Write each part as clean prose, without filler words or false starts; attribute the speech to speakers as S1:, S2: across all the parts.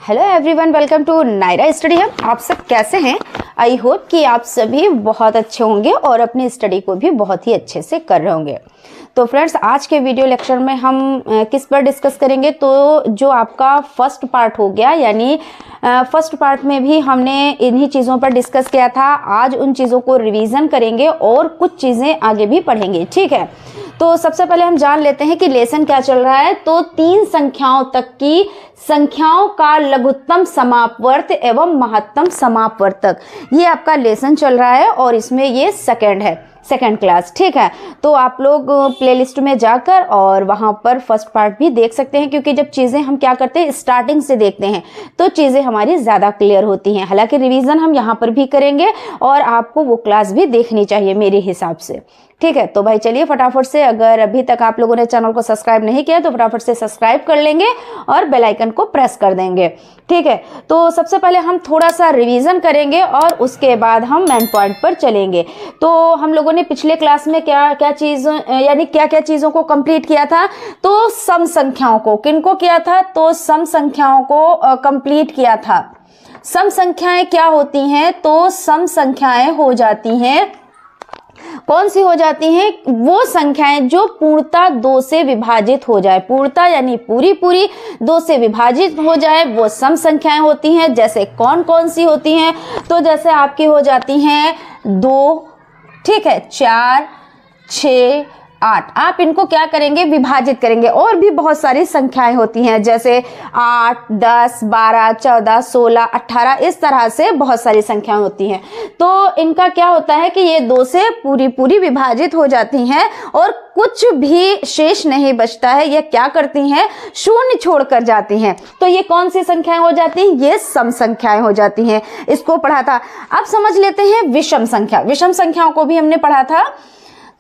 S1: Hello everyone, welcome to Naira study hub. आप सब कैसे हैं? आई होप कि आप सभी बहुत अच्छे होंगे और अपनी स्टडी को भी बहुत ही अच्छे से कर रहे होंगे। तो फ्रेंड्स, आज के वीडियो लेक्चर में हम किस पर डिस्कस करेंगे? तो जो आपका फर्स्ट पार्ट हो गया, यानी फर्स्ट पार्ट में भी हमने इन्हीं चीज़ों पर डिस्कस किया था। आज उन चीज़ों को रिवीजन करेंगे और कुछ चीज़ें आगे भी पढ़ेंगे, ठीक है? तो सबसे पहले हम जान लेते हैं कि लेसन क्या चल रहा है। तो 3 संख्याओं तक की संख्याओं का लघुत्तम समापवर्त एवं महत्तम समापवर्तक, ये आपका लेसन चल रहा है और इसमें ये सेकंड क्लास, ठीक है? तो आप लोग प्लेलिस्ट में जाकर और वहाँ पर फर्स्ट पार्ट भी देख सकते हैं, क्योंकि जब चीज़ें हम क्या करते हैं, स्टार्टिंग से देखते हैं तो चीज़ें हमारी ज़्यादा क्लियर होती हैं। हालांकि रिवीजन हम यहाँ पर भी करेंगे और आपको वो क्लास भी देखनी चाहिए मेरे हिसाब से, ठीक है? तो भाई चलिए फटाफट से, अगर अभी तक आप लोगों ने चैनल को सब्सक्राइब नहीं किया तो फटाफट से सब्सक्राइब कर लेंगे और बेल आइकन को प्रेस कर देंगे, ठीक है? तो सबसे पहले हम थोड़ा सा रिवीजन करेंगे और उसके बाद हम मेन पॉइंट पर चलेंगे। तो हम लोगों ने पिछले क्लास में क्या क्या चीज़ों को कंप्लीट किया था? तो सम संख्याओं को, किनको किया था? तो सम संख्याओं को कंप्लीट किया था। सम संख्याएं क्या होती हैं? तो सम संख्याएं हो जाती हैं, कौन सी हो जाती हैं? वो संख्याएं जो पूर्णतः 2 से विभाजित हो जाए, पूर्णतः यानी पूरी 2 से विभाजित हो जाए, वो सम संख्याएं होती हैं। जैसे कौन कौन सी होती हैं? तो जैसे आपकी हो जाती हैं 2, ठीक है, 4, 6, 8। आप इनको क्या करेंगे? विभाजित करेंगे। और भी बहुत सारी संख्याएं होती हैं, जैसे 8, 10, 12, 14, 16, 18, इस तरह से बहुत सारी संख्याएं होती हैं। तो इनका क्या होता है कि ये 2 से पूरी विभाजित हो जाती हैं और कुछ भी शेष नहीं बचता है। ये क्या करती हैं? शून्य छोड़कर जाती हैं। तो ये कौन सी संख्याएं हो जाती हैं? ये सम संख्याएं हो जाती हैं। इसको पढ़ा था। अब समझ लेते हैं विषम संख्या। विषम संख्याओं को भी हमने पढ़ा था।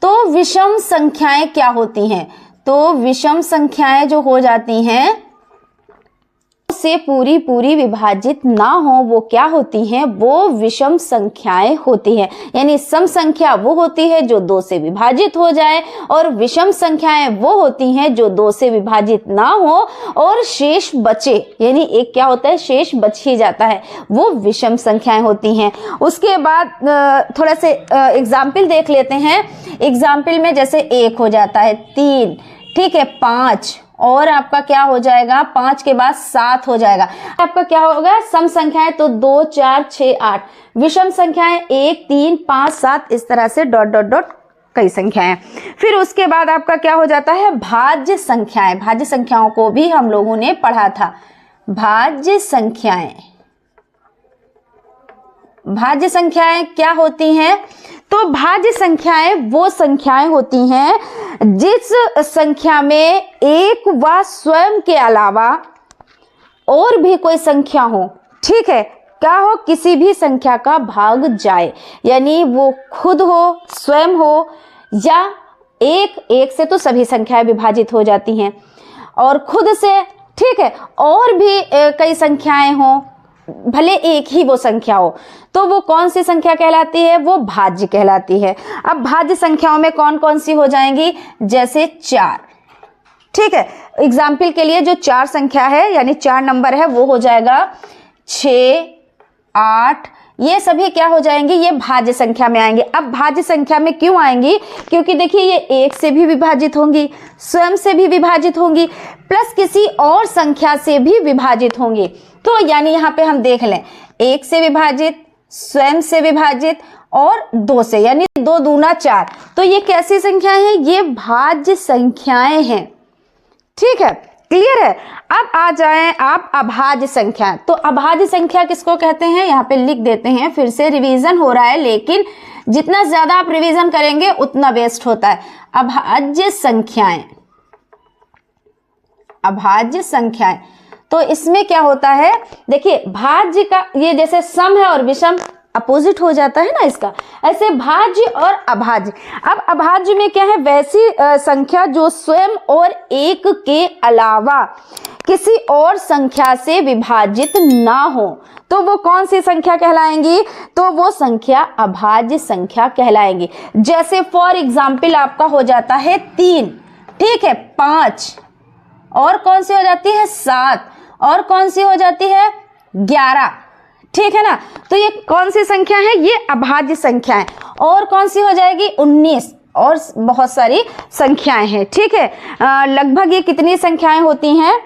S1: तो विषम संख्याएं क्या होती हैं? तो विषम संख्याएं जो हो जाती हैं से पूरी विभाजित ना हो, वो क्या होती हैं? वो विषम संख्याएं होती हैं। यानी सम संख्या वो होती है जो 2 से विभाजित हो जाए और विषम संख्याएं वो होती हैं जो 2 से विभाजित ना हो और शेष बचे, यानी एक क्या होता है? शेष बच ही जाता है, वो विषम संख्याएं होती हैं। उसके बाद थोड़ा से एग्जाम्पल देख लेते हैं। एग्जाम्पल में जैसे 1 हो जाता है, 3, ठीक है, 5, और आपका क्या हो जाएगा? 5 के बाद 7 हो जाएगा। आपका क्या होगा? सम संख्याएं तो 2, 4, 6, 8। विषम संख्याएं 1, 3, 5, 7, इस तरह से डॉट कई संख्याएं। फिर उसके बाद आपका क्या हो जाता है? भाज्य संख्याएं। भाज्य संख्याओं को भी हम लोगों ने पढ़ा था। भाज्य संख्याएं, भाज्य संख्याएं क्या होती हैं? तो भाज्य संख्याएं वो संख्याएं होती हैं जिस संख्या में एक व स्वयं के अलावा और भी कोई संख्या हो, ठीक है, क्या हो? किसी भी संख्या का भाग जाए, यानी वो खुद हो, स्वयं हो, या एक से तो सभी संख्याएं विभाजित हो जाती हैं और खुद से, ठीक है, और भी कई संख्याएं हो, भले एक ही वो संख्या हो, तो वो कौन सी संख्या कहलाती है? वो भाज्य कहलाती है। अब भाज्य संख्याओं में कौन कौन सी हो जाएंगी? जैसे 4, ठीक है। एग्जाम्पल के लिए जो 4 संख्या है, यानी 4 नंबर है, वो हो जाएगा 6, 8, ये सभी क्या हो जाएंगे? ये भाज्य संख्या में आएंगे। अब भाज्य संख्या में क्यों आएंगी? क्योंकि देखिए ये 1 से भी विभाजित होंगी, स्वयं से भी विभाजित होंगी, प्लस किसी और संख्या से भी विभाजित होंगी। तो यानी यहाँ पे हम देख लें, 1 से विभाजित, स्वयं से विभाजित और 2 से, यानी 2 दूना 4। तो ये कैसी संख्याएं हैं? ये भाज्य संख्याएं हैं, ठीक है, क्लियर है? अब आ जाएं आप अभाज्य संख्या। तो अभाज्य संख्या किसको कहते हैं? यहाँ पे लिख देते हैं। फिर से रिवीजन हो रहा है, लेकिन जितना ज्यादा आप रिवीजन करेंगे उतना बेस्ट होता है। अभाज्य संख्याएं, अभाज्य संख्याएं, तो इसमें क्या होता है? देखिए भाज्य का ये जैसे सम है और विषम अपोजिट हो जाता है ना इसका, ऐसे भाज्य और अभाज्य। अब अभाज्य में क्या है? वैसी संख्या जो स्वयं और एक के अलावा किसी और संख्या से विभाजित ना हो, तो वो कौन सी संख्या कहलाएंगी? तो वो संख्या अभाज्य संख्या कहलाएंगी। जैसे फॉर एग्जाम्पल आपका हो जाता है 3, ठीक है, 5, और कौन सी हो जाती है? 7, और कौन सी हो जाती है 11, ठीक है ना। तो ये कौन सी संख्या है, ये अभाज्य संख्या है। और कौन सी हो जाएगी 19, और बहुत सारी संख्याएं हैं, ठीक है। लगभग ये कितनी संख्याएं होती हैं,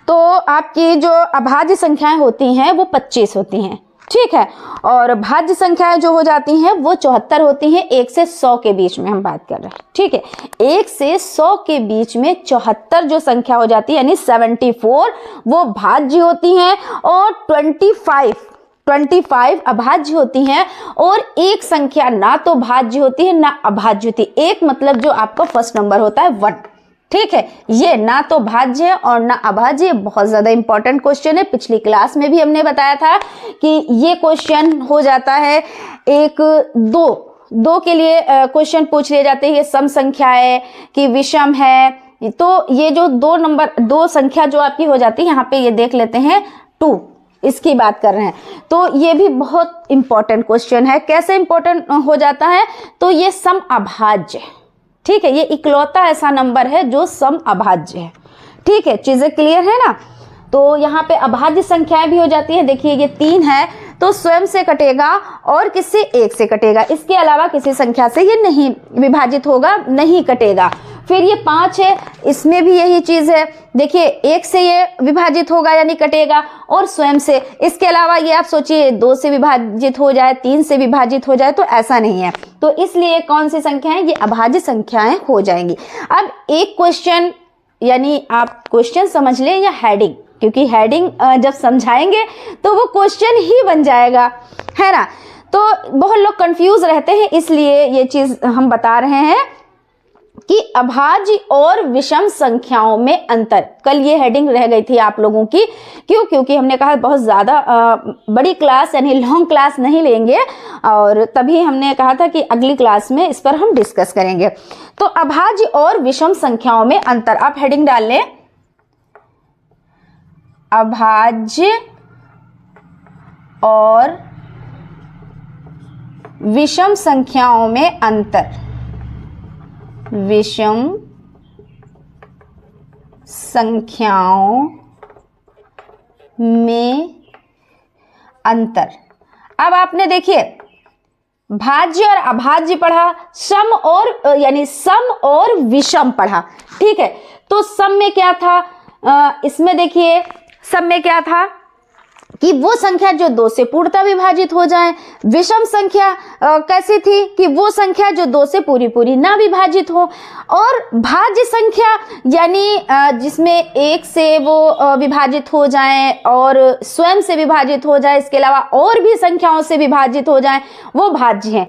S1: तो आपकी जो अभाज्य संख्याएं होती हैं वो 25 होती हैं, ठीक है। और भाज्य संख्याएं जो हो जाती हैं वो 74 होती हैं। 1 से 100 के बीच में हम बात कर रहे हैं, ठीक है। 1 से 100 के बीच में 74 जो संख्या हो जाती है यानी 74 वो भाज्य होती हैं, और 25 अभाज्य होती हैं। और एक संख्या ना तो भाज्य होती है ना अभाज्य होती है। एक मतलब जो आपका फर्स्ट नंबर होता है 1, ठीक है। ये ना तो भाज्य है और ना अभाज्य। बहुत ज्यादा इंपॉर्टेंट क्वेश्चन है, पिछली क्लास में भी हमने बताया था कि ये क्वेश्चन हो जाता है। एक दो के लिए क्वेश्चन पूछ लिए जाते हैं, ये सम संख्या है कि विषम है। तो ये जो दो संख्या जो आपकी हो जाती है, यहाँ पे ये देख लेते हैं 2, इसकी बात कर रहे हैं। तो ये भी बहुत इंपॉर्टेंट क्वेश्चन है। कैसे इंपॉर्टेंट हो जाता है, तो ये सम अभाज्य, ठीक है। ये इकलौता ऐसा नंबर है जो सम अभाज्य है, ठीक है। चीजें क्लियर है ना। तो यहाँ पे अभाज्य संख्याएं भी हो जाती है। देखिए ये 3 है तो स्वयं से कटेगा और किससे 1 से कटेगा, इसके अलावा किसी संख्या से ये नहीं विभाजित होगा, नहीं कटेगा। फिर ये 5 है, इसमें भी यही चीज है। देखिए 1 से ये विभाजित होगा यानी कटेगा, और स्वयं से। इसके अलावा ये आप सोचिए 2 से विभाजित हो जाए, 3 से विभाजित हो जाए, तो ऐसा नहीं है। तो इसलिए कौन सी संख्याएं, ये अभाज्य संख्याएं हो जाएंगी। अब एक क्वेश्चन, यानी आप क्वेश्चन समझ लें या हेडिंग, क्योंकि हेडिंग जब समझाएंगे तो वो क्वेश्चन ही बन जाएगा, है ना। तो बहुत लोग कंफ्यूज रहते हैं, इसलिए ये चीज हम बता रहे हैं कि अभाज्य और विषम संख्याओं में अंतर। कल ये हेडिंग रह गई थी आप लोगों की, क्योंकि हमने कहा बहुत ज्यादा बड़ी क्लास यानी लॉन्ग क्लास नहीं लेंगे, और तभी हमने कहा था कि अगली क्लास में इस पर हम डिस्कस करेंगे। तो अभाज्य और विषम संख्याओं में अंतर, आप हेडिंग डाल लें, अभाज्य और विषम संख्याओं में अंतर, विषम संख्याओं में अंतर। अब आपने देखिए भाज्य और अभाज्य पढ़ा, सम और यानी सम और विषम पढ़ा, ठीक है। तो सम में क्या था, इसमें देखिए सम में क्या था कि वो संख्या जो 2 से पूर्णतः विभाजित हो जाए। विषम संख्या कैसी थी कि वो संख्या जो 2 से पूरी ना विभाजित हो। और भाज्य संख्या यानी जिसमें 1 से वो विभाजित हो जाए और स्वयं से विभाजित हो जाए, इसके अलावा और भी संख्याओं से विभाजित हो जाए, वो भाज्य है।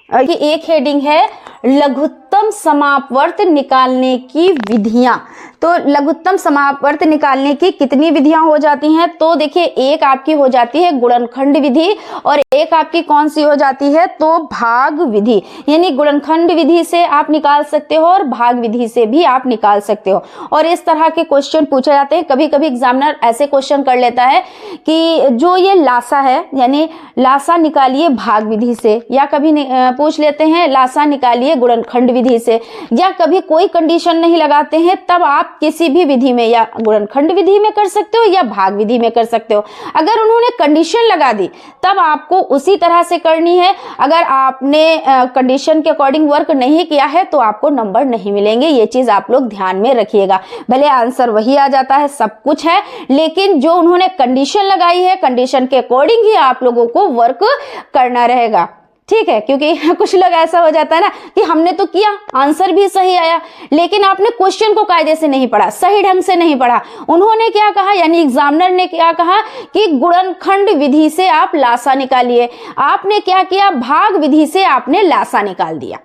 S1: कि एक हेडिंग है लघुत्तम समापवर्त निकालने की विधियां। तो लघुत्तम समापवर्त निकालने की कितनी विधियां हो जाती हैं, तो देखिए एक आपकी हो जाती है गुणनखंड विधि, और एक आपकी कौन सी हो जाती है, तो भाग विधि। यानी गुणनखंड विधि से आप निकाल सकते हो और भाग विधि से भी आप निकाल सकते हो। और इस तरह के क्वेश्चन पूछे जाते हैं। कभी कभी एग्जामिनर ऐसे क्वेश्चन कर लेता है कि जो ये लासा है यानी लासा निकालिए भाग विधि से, या कभी पूछ लेते हैं लासा निकालिए गुणनखंड विधि से, या कभी कोई कंडीशन नहीं लगाते हैं, तब आप किसी भी विधि में या गुणनखंड विधि में कर सकते हो या भाग विधि में कर सकते हो। अगर उन्होंने कंडीशन लगा दी तब आपको उसी तरह से करनी है। अगर आपने कंडीशन के अकॉर्डिंग वर्क नहीं किया है तो आपको नंबर नहीं मिलेंगे। ये चीज आप लोग ध्यान में रखिएगा। भले आंसर वही आ जाता है, सब कुछ है, लेकिन जो उन्होंने कंडीशन लगाई है कंडीशन के अकॉर्डिंग ही आप लोगों को वर्क करना रहेगा, ठीक है। क्योंकि कुछ लोग ऐसा हो जाता है ना कि हमने तो किया, आंसर भी सही आया, लेकिन आपने क्वेश्चन को कायदे से नहीं पढ़ा, सही ढंग से नहीं पढ़ा। उन्होंने क्या कहा, यानी एग्जामिनर ने क्या कहा कि गुणनखंड विधि से आप लासा निकालिए, आपने क्या किया, भाग विधि से आपने लासा निकाल दिया।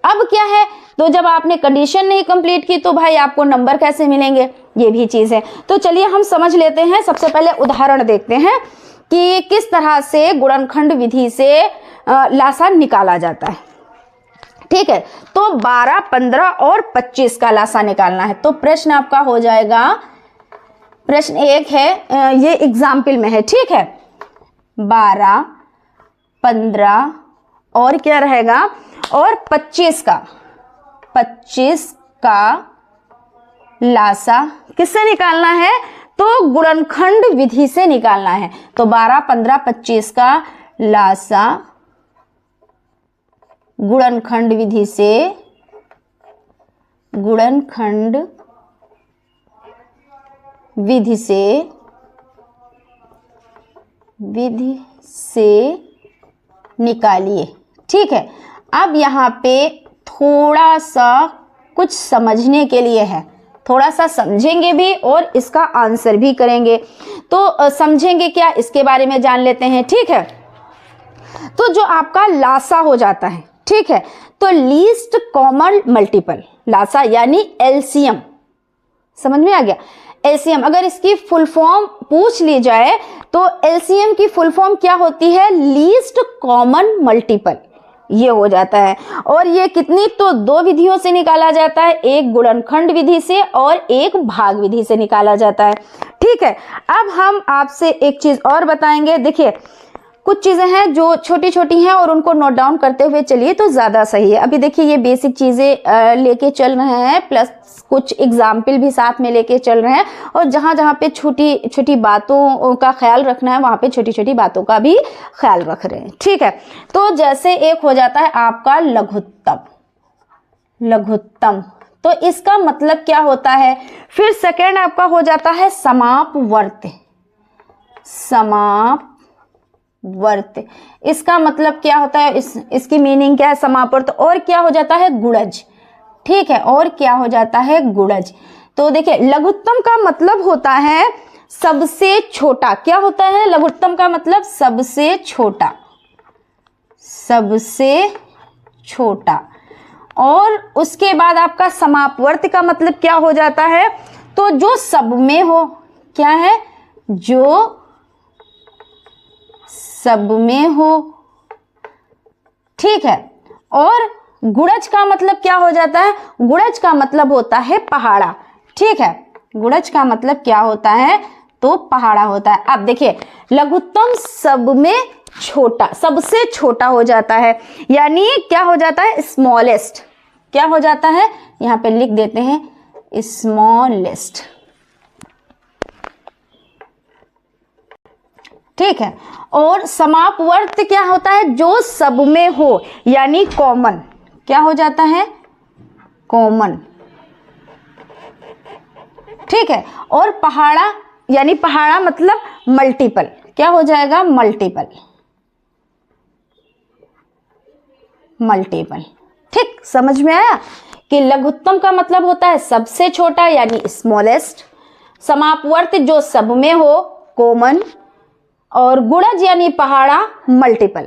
S1: अब क्या है, तो जब आपने कंडीशन नहीं कंप्लीट की तो भाई आपको नंबर कैसे मिलेंगे, ये भी चीज है। तो चलिए हम समझ लेते हैं। सबसे पहले उदाहरण देखते हैं कि किस तरह से गुणनखंड विधि से लासा निकाला जाता है, ठीक है। तो 12, 15 और 25 का लासा निकालना है। तो प्रश्न आपका हो जाएगा, प्रश्न 1 है, ये एग्जाम्पल में है, ठीक है। 12, 15 और क्या रहेगा, और 25 का लासा किससे निकालना है, तो गुणनखंड विधि से निकालना है। तो 12, 15, 25 का लासा गुणनखंड विधि से निकालिए। ठीक है, अब यहाँ पे थोड़ा सा कुछ समझने के लिए है, थोड़ा सा समझेंगे भी और इसका आंसर भी करेंगे। तो समझेंगे क्या, इसके बारे में जान लेते हैं। ठीक है, तो जो आपका लासा हो जाता है, ठीक है, तो लीस्ट कॉमन मल्टीपल, लासा यानी एलसीएम, समझ में आ गया। एलसीएम अगर इसकी फुल फॉर्म पूछ ली जाए तो एलसीएम की फुल फॉर्म क्या होती है, लीस्ट कॉमन मल्टीपल, ये हो जाता है। और ये कितनी, तो दो विधियों से निकाला जाता है, एक गुणनखंड विधि से और एक भाग विधि से निकाला जाता है। ठीक है, अब हम आपसे एक चीज और बताएंगे। देखिए कुछ चीजें हैं जो छोटी छोटी हैं और उनको नोट डाउन करते हुए चलिए तो ज्यादा सही है। अभी देखिए ये बेसिक चीजें लेके चल रहे हैं, प्लस कुछ एग्जाम्पल भी साथ में लेके चल रहे हैं, और जहां जहां पे छोटी छोटी बातों का ख्याल रखना है वहां पे छोटी छोटी बातों का भी ख्याल रख रहे हैं। ठीक है, तो जैसे एक हो जाता है आपका लघुत्तम, तो इसका मतलब क्या होता है। फिर सेकेंड आपका हो जाता है समापवर्त, इसका मतलब क्या होता है, इसकी मीनिंग क्या है, समापवर्त। और क्या हो जाता है, गुणज। ठीक है, और क्या हो जाता है, गुणज। तो देखिए लघुत्तम का मतलब होता है सबसे छोटा। क्या होता है लघुत्तम का मतलब, सबसे छोटा। और उसके बाद आपका समापवर्त का मतलब क्या हो जाता है, तो जो सब में हो, क्या है, जो सब में हो। ठीक है, और गुणज का मतलब क्या हो जाता है, गुणज का मतलब होता है पहाड़ा। ठीक है, गुणज का मतलब क्या होता है, तो पहाड़ा होता है। अब देखिए लघुत्तम सब में छोटा, सबसे छोटा हो जाता है, यानी क्या हो जाता है, स्मॉलेस्ट। क्या हो जाता है, यहां पे लिख देते हैं स्मॉलेस्ट। ठीक है, और समापवर्त क्या होता है, जो सब में हो, यानी कॉमन। क्या हो जाता है, कॉमन। ठीक है, और पहाड़ा यानी पहाड़ा मतलब मल्टीपल। क्या हो जाएगा, मल्टीपल। ठीक, समझ में आया कि लघुत्तम का मतलब होता है सबसे छोटा यानी स्मॉलेस्ट, समापवर्त जो सब में हो, कॉमन, और गुणज यानी पहाड़ा, मल्टीपल।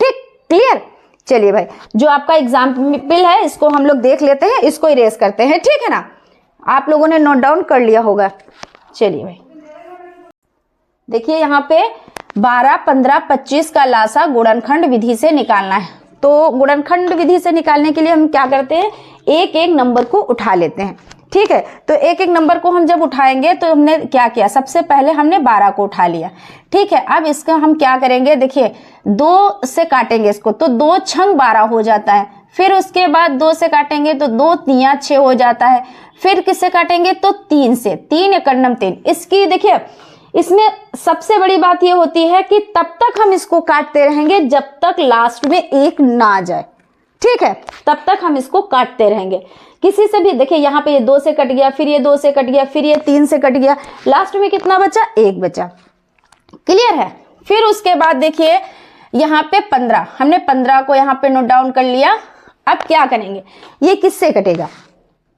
S1: ठीक, क्लियर। चलिए भाई, जो आपका एग्जाम्पल है इसको हम लोग देख लेते हैं, इसको इरेज करते हैं। ठीक है ना, आप लोगों ने नोट डाउन कर लिया होगा। चलिए भाई देखिए यहाँ पे 12, 15, 25 का लासा गुणनखंड विधि से निकालना है। तो गुणनखंड विधि से निकालने के लिए हम क्या करते हैं, एक एक नंबर को उठा लेते हैं। ठीक है, तो एक एक नंबर को हम जब उठाएंगे तो हमने क्या किया, सबसे पहले हमने 12 को उठा लिया। ठीक है, अब इसका हम क्या करेंगे, देखिए 2 से काटेंगे इसको, तो 2 छंग 12 हो जाता है। फिर उसके बाद 2 से काटेंगे तो 2 तिया 6 हो जाता है। फिर किससे काटेंगे, तो 3 से, 3 एकन्नम 3। इसकी देखिए इसमें सबसे बड़ी बात ये होती है कि तब तक हम इसको काटते रहेंगे जब तक लास्ट में 1 ना आ जाए। ठीक है, तब तक हम इसको काटते रहेंगे। किसी से भी देखिए यहाँ पे ये 2 से कट गया, फिर ये 2 से कट गया, फिर ये 3 से कट गया, लास्ट में कितना बचा, 1 बचा। क्लियर है। फिर उसके बाद देखिए यहाँ पे 15, हमने 15 को यहाँ पे नोट डाउन कर लिया। अब क्या करेंगे, ये किससे कटेगा,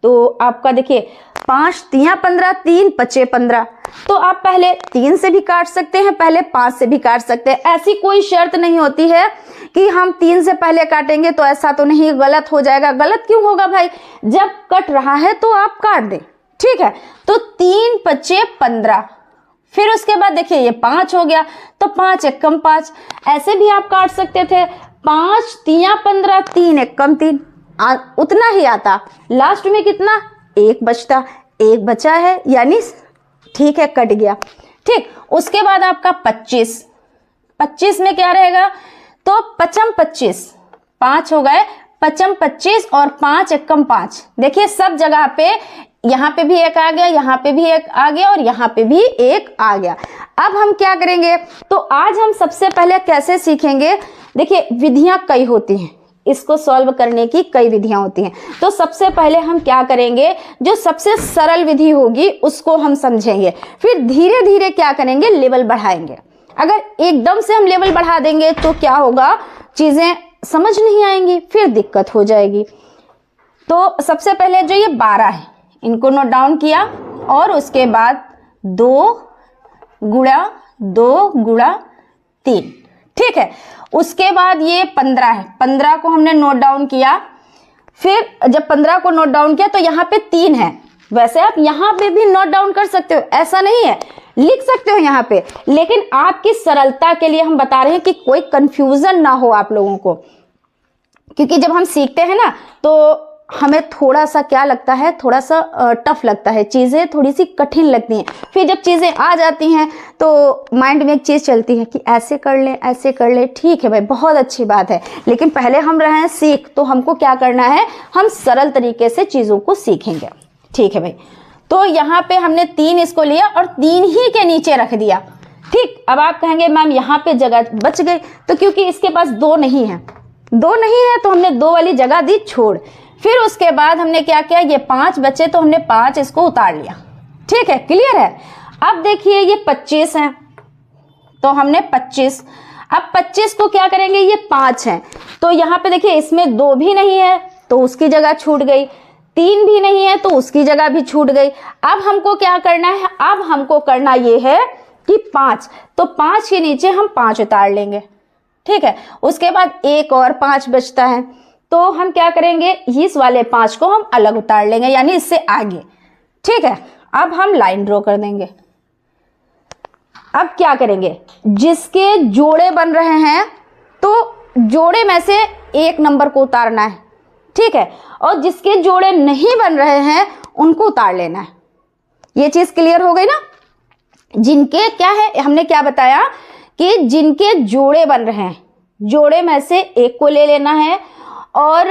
S1: तो आपका देखिए 5 तिया 15, 3 पचे 15। तो आप पहले 3 से भी काट सकते हैं, पहले 5 से भी काट सकते हैं। ऐसी कोई शर्त नहीं होती है कि हम 3 से पहले काटेंगे तो ऐसा तो नहीं, गलत हो जाएगा। गलत क्यों होगा भाई, जब कट रहा है तो आप काट दें। ठीक है, तो 3 पचे 15। फिर उसके बाद देखिए ये 5 हो गया, तो 5 एकम 5, ऐसे भी आप काट सकते थे। 5 तिया 15, 3 एकम 3, उतना ही आता। लास्ट में कितना, 1 बचता, 1 बचा है, यानी ठीक है कट गया। ठीक, उसके बाद आपका 25, 25 में क्या रहेगा, तो पचम 25, 5 हो गए, पचम 25 और 5 एकम 5। देखिए सब जगह पे यहाँ पे भी एक आ गया, यहाँ पे भी एक आ गया और यहाँ पे भी एक आ गया। अब हम क्या करेंगे, तो आज हम सबसे पहले कैसे सीखेंगे, देखिए विधियां कई होती हैं, इसको सॉल्व करने की कई विधियां होती हैं। तो सबसे पहले हम क्या करेंगे, जो सबसे सरल विधि होगी उसको हम समझेंगे, फिर धीरे धीरे क्या करेंगे, लेवल बढ़ाएंगे। अगर एकदम से हम लेवल बढ़ा देंगे तो क्या होगा, चीजें समझ नहीं आएंगी, फिर दिक्कत हो जाएगी। तो सबसे पहले जो ये 12 है इनको नोट डाउन किया और उसके बाद 2 गुणा 2 गुणा 3, ठीक है। उसके बाद ये 15 है, 15 को हमने नोट डाउन किया। फिर जब 15 को नोट डाउन किया तो यहाँ पे 3 है। वैसे आप यहाँ पे भी नोट डाउन कर सकते हो, ऐसा नहीं है, लिख सकते हो यहाँ पे, लेकिन आपकी सरलता के लिए हम बता रहे हैं कि कोई कंफ्यूजन ना हो आप लोगों को। क्योंकि जब हम सीखते हैं ना तो हमें थोड़ा सा क्या लगता है, थोड़ा सा टफ लगता है, चीज़ें थोड़ी सी कठिन लगती हैं। फिर जब चीज़ें आ जाती हैं तो माइंड में एक चीज़ चलती है कि ऐसे कर ले, ऐसे कर ले, ठीक है भाई, बहुत अच्छी बात है, लेकिन पहले हम रहे हैं सीख, तो हमको क्या करना है, हम सरल तरीके से चीज़ों को सीखेंगे, ठीक है भाई। तो यहाँ पे हमने 3 इसको लिया और 3 ही के नीचे रख दिया, ठीक। अब आप कहेंगे मैम यहाँ पे जगह बच गई, तो क्योंकि इसके पास 2 नहीं है, 2 नहीं है तो हमने 2 वाली जगह दी छोड़। फिर उसके बाद हमने क्या किया, ये 5 बचे तो हमने 5 इसको उतार लिया, ठीक है, क्लियर है। अब देखिए ये 25 है तो हमने 25, अब 25 को क्या करेंगे, ये 5 है तो यहाँ पे देखिए इसमें 2 भी नहीं है तो उसकी जगह छूट गई, 3 भी नहीं है तो उसकी जगह भी छूट गई। अब हमको क्या करना है, अब हमको करना ये है कि 5, तो 5 के नीचे हम 5 उतार लेंगे, ठीक है। उसके बाद एक और 5 बचता है तो हम क्या करेंगे, इस वाले 5 को हम अलग उतार लेंगे, यानी इससे आगे, ठीक है। अब हम लाइन ड्रॉ कर देंगे। अब क्या करेंगे, जिसके जोड़े बन रहे हैं तो जोड़े में से एक नंबर को उतारना है, ठीक है, और जिसके जोड़े नहीं बन रहे हैं उनको उतार लेना है। ये चीज क्लियर हो गई ना। जिनके क्या है, हमने क्या बताया कि जिनके जोड़े बन रहे हैं, जोड़े में से एक को ले लेना है, और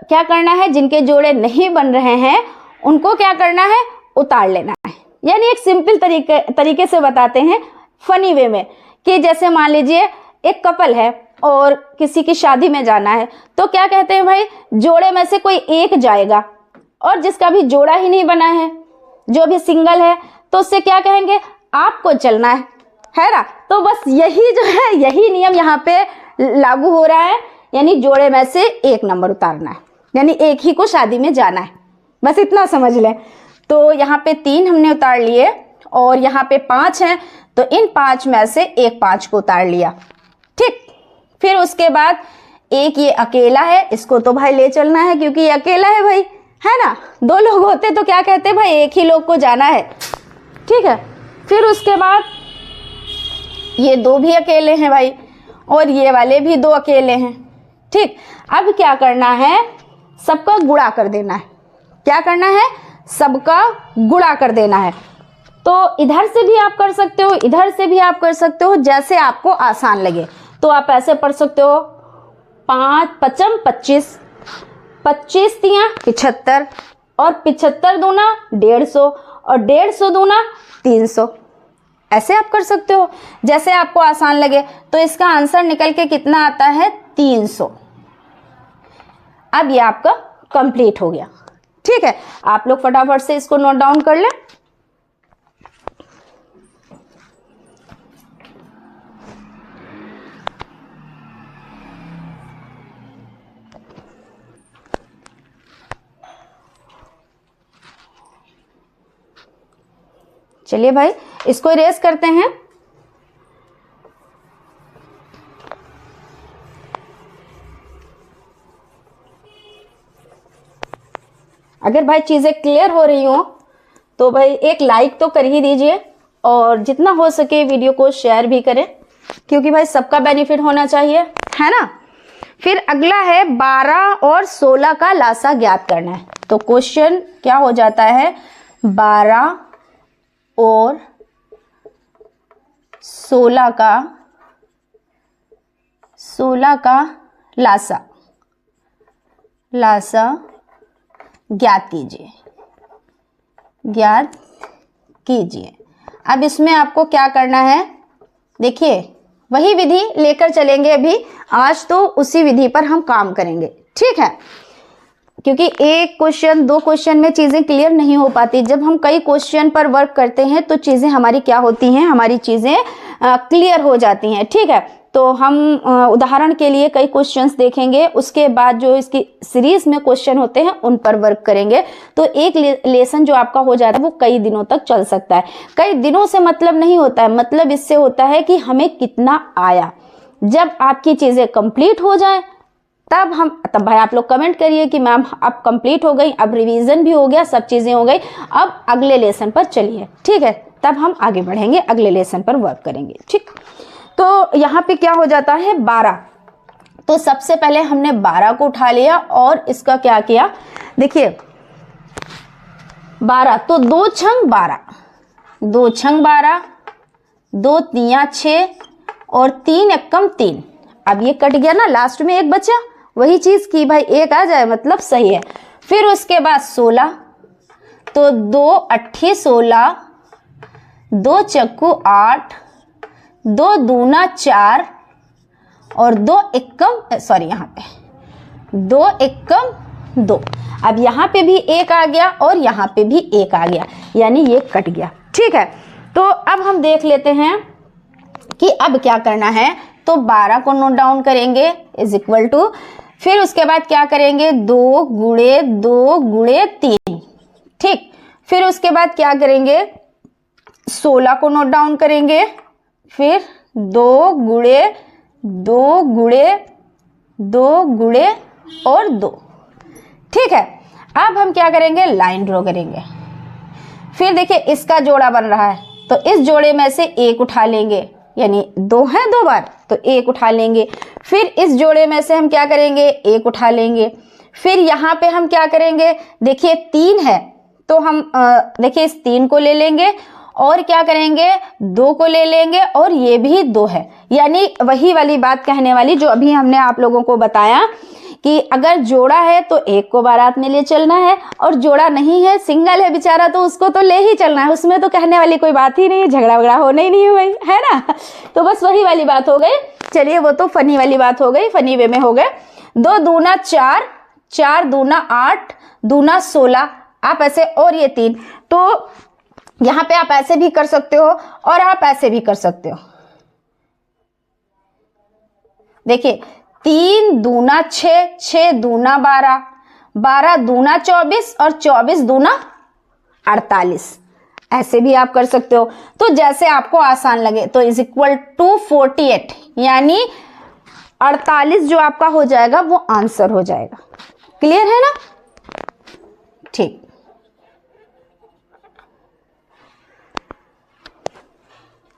S1: क्या करना है, जिनके जोड़े नहीं बन रहे हैं उनको क्या करना है, उतार लेना है। यानी एक सिंपल तरीके से बताते हैं, फनी वे में, कि जैसे मान लीजिए एक कपल है और किसी की शादी में जाना है, तो क्या कहते हैं भाई, जोड़े में से कोई एक जाएगा और जिसका भी जोड़ा ही नहीं बना है, जो भी सिंगल है, तो उससे क्या कहेंगे, आपको चलना है ना। तो बस यही जो है, यही नियम यहाँ पे लागू हो रहा है, यानी जोड़े में से एक नंबर उतारना है, यानी एक ही को शादी में जाना है, बस इतना समझ लें। तो यहाँ पे 3 हमने उतार लिए और यहाँ पे 5 हैं, तो इन 5 में से एक 5 को उतार लिया, ठीक। फिर उसके बाद एक ये अकेला है, इसको तो भाई ले चलना है क्योंकि ये अकेला है भाई, है ना। 2 लोग होते तो क्या कहते भाई, एक ही लोग को जाना है, ठीक है। फिर उसके बाद ये 2 भी अकेले हैं भाई और ये वाले भी 2 अकेले हैं, ठीक। अब क्या करना है, सबका गुणा कर देना है। क्या करना है, सबका गुणा कर देना है। तो इधर से भी आप कर सकते हो, इधर से भी आप कर सकते हो, जैसे आपको आसान लगे। तो आप ऐसे पढ़ सकते हो, 5 पचम 25, 25 तियां 75 और 75 दूना 150 और 150 दूना 300। ऐसे आप कर सकते हो, जैसे आपको आसान लगे। तो इसका आंसर निकल के कितना आता है, 300। अब ये आपका कंप्लीट हो गया, ठीक है। आप लोग फटाफट से इसको नोट डाउन कर लें। चलिए भाई इसको इरेज करते हैं। अगर भाई चीजें क्लियर हो रही हो तो भाई एक लाइक तो कर ही दीजिए और जितना हो सके वीडियो को शेयर भी करें, क्योंकि भाई सबका बेनिफिट होना चाहिए, है ना। फिर अगला है 12 और 16 का लासा ज्ञात करना है। तो क्वेश्चन क्या हो जाता है, 12 और 16 का लासा ज्ञात कीजिए। ज्ञात कीजिए। अब इसमें आपको क्या करना है, देखिए वही विधि लेकर चलेंगे अभी, आज तो उसी विधि पर हम काम करेंगे, ठीक है। क्योंकि एक क्वेश्चन 2 क्वेश्चन में चीज़ें क्लियर नहीं हो पाती, जब हम कई क्वेश्चन पर वर्क करते हैं तो चीज़ें हमारी क्या होती हैं, हमारी चीज़ें क्लियर हो जाती हैं, ठीक है। तो हम उदाहरण के लिए कई क्वेश्चंस देखेंगे, उसके बाद जो इसकी सीरीज में क्वेश्चन होते हैं उन पर वर्क करेंगे, तो एक लेसन जो आपका हो जाता है वो कई दिनों तक चल सकता है। कई दिनों से मतलब नहीं होता है, मतलब इससे होता है कि हमें कितना आया। जब आपकी चीज़ें कंप्लीट हो जाए तब भाई आप लोग कमेंट करिए कि मैम अब कंप्लीट हो गई, अब रिवीजन भी हो गया, सब चीज़ें हो गई, अब अगले लेसन पर चलिए, ठीक है। तब हम आगे बढ़ेंगे, अगले लेसन पर वर्क करेंगे, ठीक। तो यहाँ पे क्या हो जाता है 12, तो सबसे पहले हमने 12 को उठा लिया और इसका क्या किया, देखिए 12 तो 2 छंग 12, 2 छंग 12, 2 तियां 6 और 3 एकम 3। अब ये कट गया ना, लास्ट में एक बचा, वही चीज की भाई एक आ जाए मतलब सही है। फिर उसके बाद 16, तो 2 अट्ठी 16, 2 चक्कू 8, 2 दूना 4 और 2 एकम सॉरी यहाँ पे 2 एकम 2। अब यहाँ पे भी एक आ गया और यहाँ पे भी एक आ गया, यानी ये कट गया, ठीक है। तो अब हम देख लेते हैं कि अब क्या करना है। तो 12 को नोट डाउन करेंगे इज इक्वल टू, फिर उसके बाद क्या करेंगे 2 गुणे 2 गुणे 3, ठीक। फिर उसके बाद क्या करेंगे 16 को नोट डाउन करेंगे, फिर 2 गुणे 2 गुणे 2 गुणे और 2, ठीक है। अब हम क्या करेंगे लाइन ड्रॉ करेंगे। फिर देखिए इसका जोड़ा बन रहा है, तो इस जोड़े में से एक उठा लेंगे, यानी 2 है 2 बार तो एक उठा लेंगे। फिर इस जोड़े में से हम क्या करेंगे एक उठा लेंगे। फिर यहाँ पे हम क्या करेंगे, देखिए 3 है तो हम देखिए इस 3 को ले लेंगे और क्या करेंगे 2 को ले लेंगे और ये भी 2 है, यानी वही वाली बात कहने वाली जो अभी हमने आप लोगों को बताया कि अगर जोड़ा है तो एक को बारात में ले चलना है, और जोड़ा नहीं है सिंगल है बेचारा तो उसको तो ले ही चलना है, उसमें तो कहने वाली कोई बात ही नहीं, झगड़ा वगड़ा होने ही नहीं हुई है ना। तो बस वही वाली बात हो गई, चलिए वो तो फनी वाली बात हो गई, फनी वे में हो गए। 2 दूना 4, 4 दूना 8, दूना 16, आप ऐसे, और ये 3, तो यहाँ पे आप ऐसे भी कर सकते हो और आप ऐसे भी कर सकते हो। देखिए 3 दूना 6, 6 दूना 12, 12 दूना 24 और 24 दूना 48, ऐसे भी आप कर सकते हो। तो जैसे आपको आसान लगे, तो इज इक्वल टू 48, यानी 48 जो आपका हो जाएगा वो आंसर हो जाएगा। क्लियर है ना, ठीक।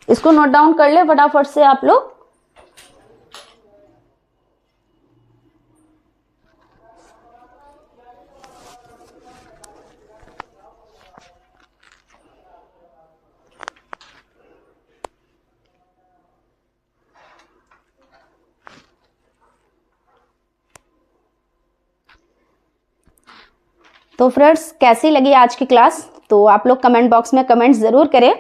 S1: इसको नोट डाउन कर ले फटाफट से आप लोग। तो फ्रेंड्स कैसी लगी आज की क्लास, तो आप लोग कमेंट बॉक्स में कमेंट ज़रूर करें,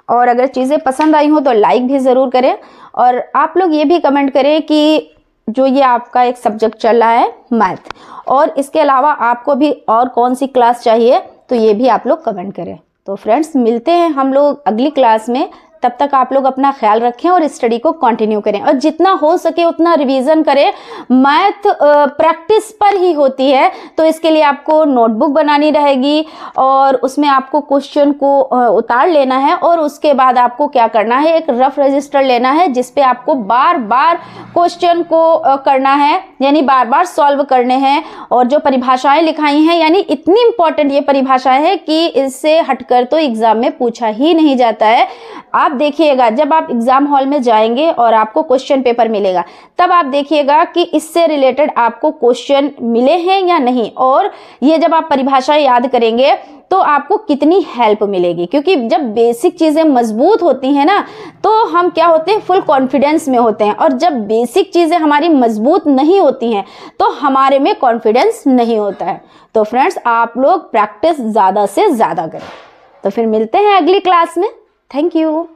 S1: और अगर चीज़ें पसंद आई हो तो लाइक भी ज़रूर करें। और आप लोग ये भी कमेंट करें कि जो ये आपका एक सब्जेक्ट चल रहा है मैथ, और इसके अलावा आपको भी और कौन सी क्लास चाहिए, तो ये भी आप लोग कमेंट करें। तो फ्रेंड्स मिलते हैं हम लोग अगली क्लास में, तब तक आप लोग अपना ख्याल रखें और स्टडी को कंटिन्यू करें, और जितना हो सके उतना रिवीजन करें। मैथ प्रैक्टिस पर ही होती है, तो इसके लिए आपको नोटबुक बनानी रहेगी और उसमें आपको क्वेश्चन को उतार लेना है, और उसके बाद आपको क्या करना है, एक रफ रजिस्टर लेना है जिस पे आपको बार बार क्वेश्चन को करना है, यानी बार बार सॉल्व करने हैं। और जो परिभाषाएं लिखाई हैं, यानी इतनी इंपॉर्टेंट ये परिभाषाएं है कि इससे हटकर तो एग्जाम में पूछा ही नहीं जाता है। आप देखिएगा जब आप एग्जाम हॉल में जाएंगे और आपको क्वेश्चन पेपर मिलेगा, तब आप देखिएगा कि इससे रिलेटेड आपको क्वेश्चन मिले हैं या नहीं, और ये जब आप परिभाषाएं याद करेंगे तो आपको कितनी हेल्प मिलेगी। क्योंकि जब बेसिक चीजें मजबूत होती हैं ना, तो हम क्या होते हैं, फुल कॉन्फिडेंस में होते हैं, और जब बेसिक चीजें हमारी मजबूत नहीं होती हैं तो हमारे में कॉन्फिडेंस नहीं होता है। तो फ्रेंड्स आप लोग प्रैक्टिस ज्यादा से ज्यादा करें। तो फिर मिलते हैं अगली क्लास में। Thank you.